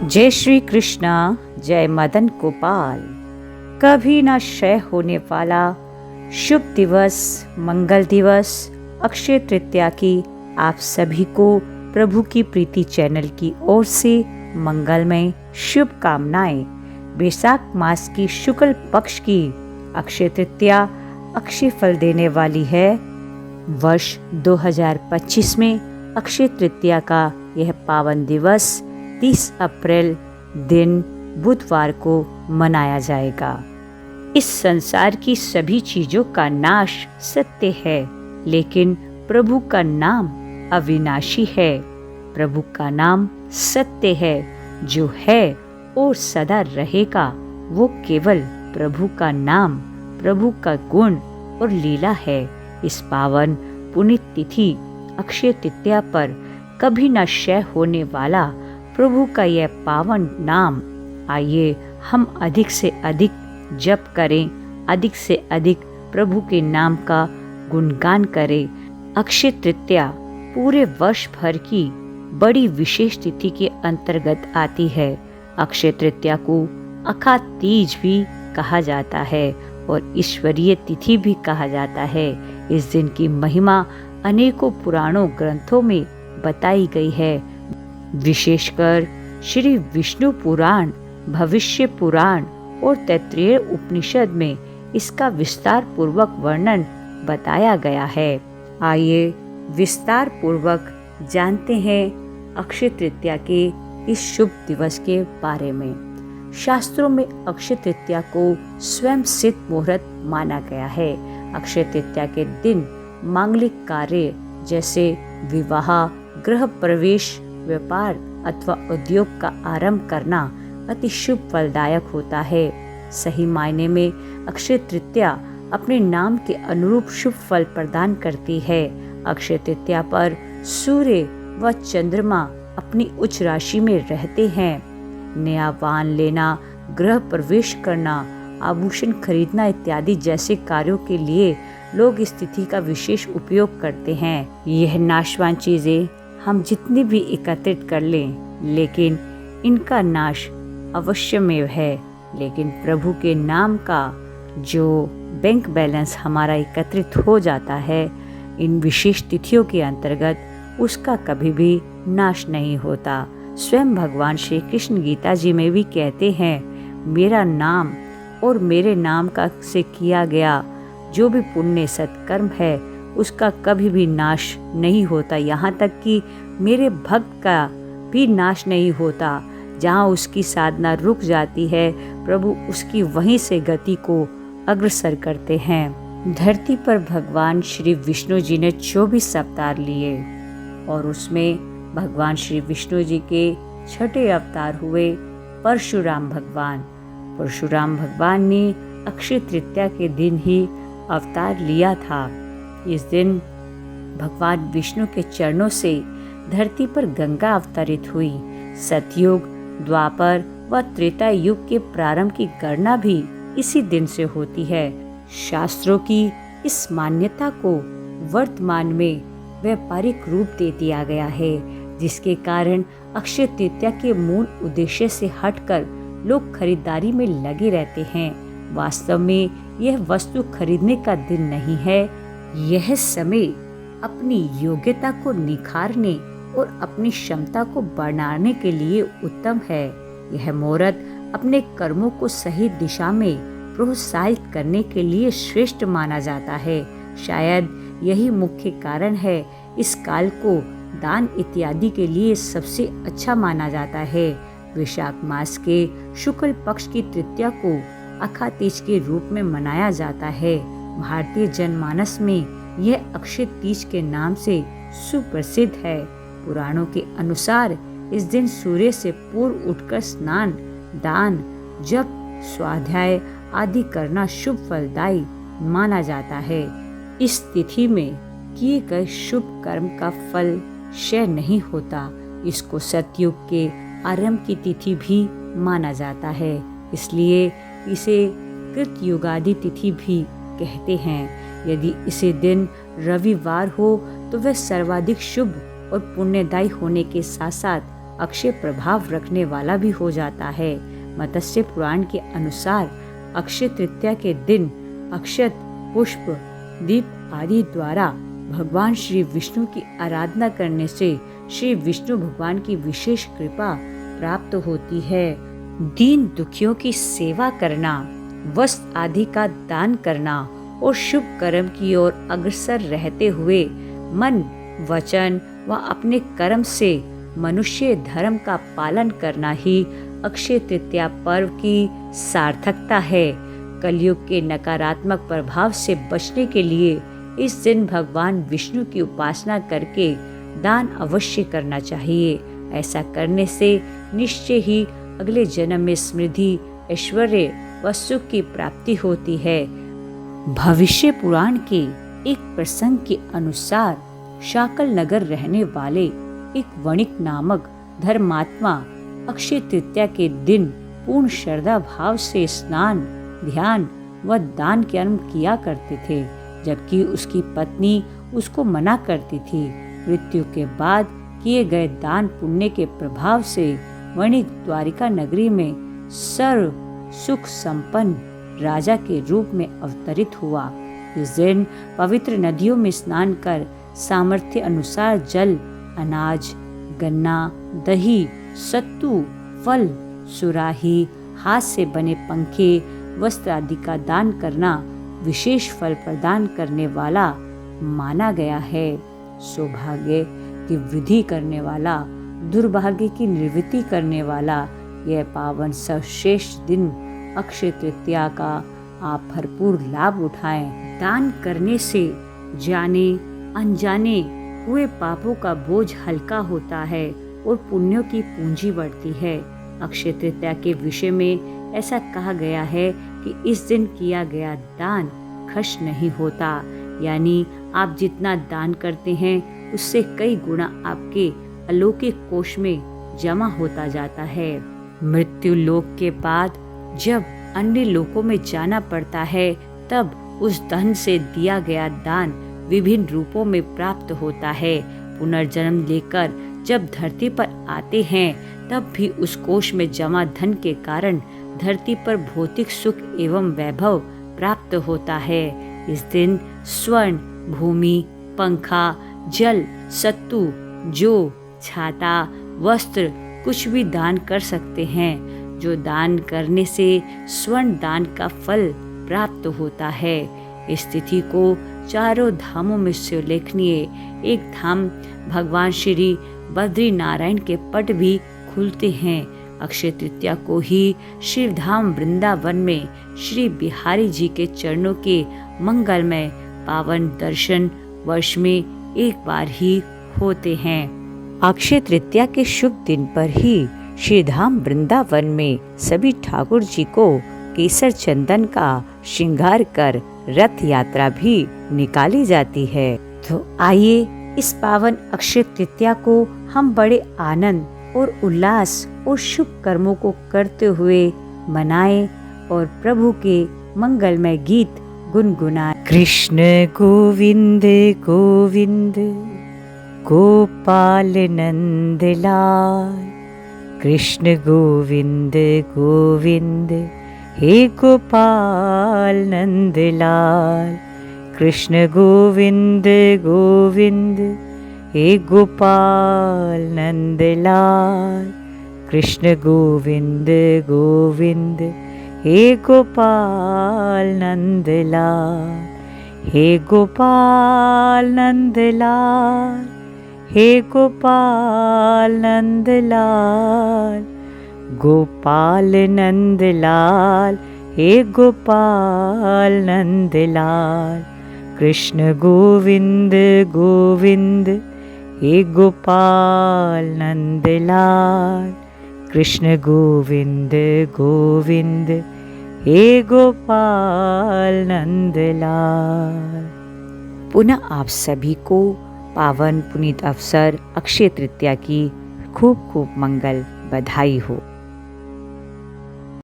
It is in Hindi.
जय श्री कृष्णा, जय मदन गोपाल। कभी न क्षय होने वाला शुभ दिवस, मंगल दिवस, अक्षय तृतीया की आप सभी को प्रभु की प्रीति चैनल की ओर से मंगलमय शुभकामनाएं। वैशाख मास की शुक्ल पक्ष की अक्षय तृतीया अक्षय फल देने वाली है। वर्ष 2025 में अक्षय तृतीया का यह पावन दिवस 30 अप्रैल दिन बुधवार को मनाया जाएगा। इस संसार की सभी चीजों का नाश सत्य है, लेकिन प्रभु का नाम अविनाशी है। प्रभु का नाम सत्य है, जो है और सदा रहेगा। वो केवल प्रभु का नाम, प्रभु का गुण और लीला है। इस पावन पुनीत तिथि अक्षय तृतीया पर कभी न क्षय होने वाला प्रभु का यह पावन नाम, आइए हम अधिक से अधिक जप करें, अधिक से अधिक प्रभु के नाम का गुणगान करें। अक्षय तृतीया पूरे वर्ष भर की बड़ी विशेष तिथि के अंतर्गत आती है। अक्षय तृतीया को अखा तीज भी कहा जाता है और ईश्वरीय तिथि भी कहा जाता है। इस दिन की महिमा अनेकों पुराणों ग्रंथों में बताई गई है। विशेषकर श्री विष्णु पुराण, भविष्य पुराण और तैत्तिरीय उपनिषद में इसका विस्तार पूर्वक वर्णन बताया गया है। आइए विस्तार पूर्वक जानते हैं अक्षय तृतीया के इस शुभ दिवस के बारे में। शास्त्रों में अक्षय तृतीया को स्वयं सिद्ध मुहूर्त माना गया है। अक्षय तृतीया के दिन मांगलिक कार्य जैसे विवाह, गृह प्रवेश, व्यापार अथवा उद्योग का आरंभ करना अति शुभ फलदायक होता है। सही मायने में अक्षय तृतीया अपने नाम के अनुरूप शुभ फल प्रदान करती है। अक्षय तृतीया पर सूर्य व चंद्रमा अपनी उच्च राशि में रहते हैं। नया वाहन लेना, गृह प्रवेश करना, आभूषण खरीदना इत्यादि जैसे कार्यों के लिए लोग इस तिथि का विशेष उपयोग करते हैं। यह नाशवान चीजें हम जितनी भी एकत्रित कर लें, लेकिन इनका नाश अवश्यमेव है। लेकिन प्रभु के नाम का जो बैंक बैलेंस हमारा एकत्रित हो जाता है इन विशेष तिथियों के अंतर्गत, उसका कभी भी नाश नहीं होता। स्वयं भगवान श्री कृष्ण गीता जी में भी कहते हैं, मेरा नाम और मेरे नाम का से किया गया जो भी पुण्य सत्कर्म है उसका कभी भी नाश नहीं होता। यहाँ तक कि मेरे भक्त का भी नाश नहीं होता। जहाँ उसकी साधना रुक जाती है, प्रभु उसकी वहीं से गति को अग्रसर करते हैं। धरती पर भगवान श्री विष्णु जी ने 24 अवतार लिए और उसमें भगवान श्री विष्णु जी के छठे अवतार हुए परशुराम भगवान। परशुराम भगवान ने अक्षय तृतीया के दिन ही अवतार लिया था। इस दिन भगवान विष्णु के चरणों से धरती पर गंगा अवतरित हुई। सतयुग, द्वापर व त्रेता युग के प्रारंभ की गणना भी इसी दिन से होती है। शास्त्रों की इस मान्यता को वर्तमान में व्यापारिक रूप दे दिया गया है, जिसके कारण अक्षय तृतीया के मूल उद्देश्य से हटकर लोग खरीदारी में लगे रहते हैं। वास्तव में यह वस्तु खरीदने का दिन नहीं है। यह समय अपनी योग्यता को निखारने और अपनी क्षमता को बढ़ाने के लिए उत्तम है। यह मुहूर्त अपने कर्मों को सही दिशा में प्रोत्साहित करने के लिए श्रेष्ठ माना जाता है। शायद यही मुख्य कारण है इस काल को दान इत्यादि के लिए सबसे अच्छा माना जाता है। वैशाख मास के शुक्ल पक्ष की तृतीया को अखा तीज के रूप में मनाया जाता है। भारतीय जनमानस में यह अक्षय तीज के नाम से सुप्रसिद्ध है। पुराणों के अनुसार इस दिन सूर्य से पूर्व उठकर स्नान, दान, जप, स्वाध्याय आदि करना शुभ फलदायी माना जाता है। इस तिथि में किए गए शुभ कर्म का फल क्षय नहीं होता। इसको सतयुग के आरंभ की तिथि भी माना जाता है, इसलिए इसे कृतयुगादि तिथि भी कहते हैं। यदि इसे दिन रविवार हो तो वह सर्वाधिक शुभ और पुण्यदायी होने के साथ साथ अक्षय प्रभाव रखने वाला भी हो जाता है। मत्स्य पुराण के अनुसार अक्षय तृतीया के दिन अक्षत, पुष्प, दीप आदि द्वारा भगवान श्री विष्णु की आराधना करने से श्री विष्णु भगवान की विशेष कृपा प्राप्त होती है। दीन दुखियों की सेवा करना, वस्त्र आदि का दान करना और शुभ कर्म की ओर अग्रसर रहते हुए मन, वचन व अपने कर्म से मनुष्य धर्म का पालन करना ही अक्षय तृतीया पर्व की सार्थकता है। कलयुग के नकारात्मक प्रभाव से बचने के लिए इस दिन भगवान विष्णु की उपासना करके दान अवश्य करना चाहिए। ऐसा करने से निश्चय ही अगले जन्म में समृद्धि, ऐश्वर्य व सुख की प्राप्ति होती है। भविष्य पुराण के एक प्रसंग के अनुसार शाकल नगर रहने वाले एक वणिक नामक धर्मात्मा अक्षय तृतीया के दिन पूर्ण श्रद्धा भाव से स्नान, ध्यान व दान कर्म किया करते थे, जबकि उसकी पत्नी उसको मना करती थी। मृत्यु के बाद किए गए दान पुण्य के प्रभाव से वणिक द्वारिका नगरी में सर्व सुख संपन्न राजा के रूप में अवतरित हुआ। इस दिन पवित्र नदियों में स्नान कर सामर्थ्य अनुसार जल, अनाज, गन्ना, दही, सत्तू, फल, सुराही, हाथ से बने पंखे, वस्त्र आदि का दान करना विशेष फल प्रदान करने वाला माना गया है। सौभाग्य की वृद्धि करने वाला, दुर्भाग्य की निवृत्ति करने वाला यह पावन सर्वश्रेष्ठ दिन अक्षय तृतीया का आप भरपूर लाभ उठाएं। दान करने से जाने अनजाने हुए पापों का बोझ हल्का होता है और पुण्यों की पूंजी बढ़ती है। अक्षय तृतीया के विषय में ऐसा कहा गया है कि इस दिन किया गया दान खर्च नहीं होता, यानी आप जितना दान करते हैं उससे कई गुना आपके अलौकिक कोष में जमा होता जाता है। मृत्यु लोक के बाद जब अन्य लोकों में जाना पड़ता है, तब उस धन से दिया गया दान विभिन्न रूपों में प्राप्त होता है। पुनर्जन्म लेकर जब धरती पर आते हैं, तब भी उस कोष में जमा धन के कारण धरती पर भौतिक सुख एवं वैभव प्राप्त होता है। इस दिन स्वर्ण, भूमि, पंखा, जल, सत्तू, जौ, छाता, वस्त्र कुछ भी दान कर सकते हैं। जो दान करने से स्वर्ण दान का फल प्राप्त होता है। इस तिथि को चारों धामों में से उल्लेखनीय एक धाम भगवान श्री बद्री नारायण के पट भी खुलते हैं। अक्षय तृतीया को ही शिवधाम वृंदावन में श्री बिहारी जी के चरणों के मंगलमय पावन दर्शन वर्ष में एक बार ही होते हैं। अक्षय तृतीया के शुभ दिन पर ही श्रीधाम वृंदावन में सभी ठाकुर जी को केसर चंदन का श्रृंगार कर रथ यात्रा भी निकाली जाती है। तो आइए इस पावन अक्षय तृतीया को हम बड़े आनंद और उल्लास और शुभ कर्मों को करते हुए मनाएं और प्रभु के मंगलमय गीत गुनगुनाएं। कृष्ण गोविंद गोविंद गोपाल नंद लाल, कृष्ण गोविंद गोविंद हे गोपाल नंद लाल, कृष्ण गोविंद गोविंद हे गोपाल नंद लाल, कृष्ण गोविंद गोविंद हे गोपाल नंद लाल, हे गोपाल नंद लाल, हे गोपाल नंद लाल, गोपाल नंद लाल, हे गोपाल नंद लाल, कृष्ण गोविंद गोविंद हे गोपाल नंद लाल, कृष्ण गोविंद गोविंद हे गोपाल नंद लाल। पुनः आप सभी को पावन पुनीत अवसर अक्षय तृतीया की खूब खूब मंगल बधाई हो।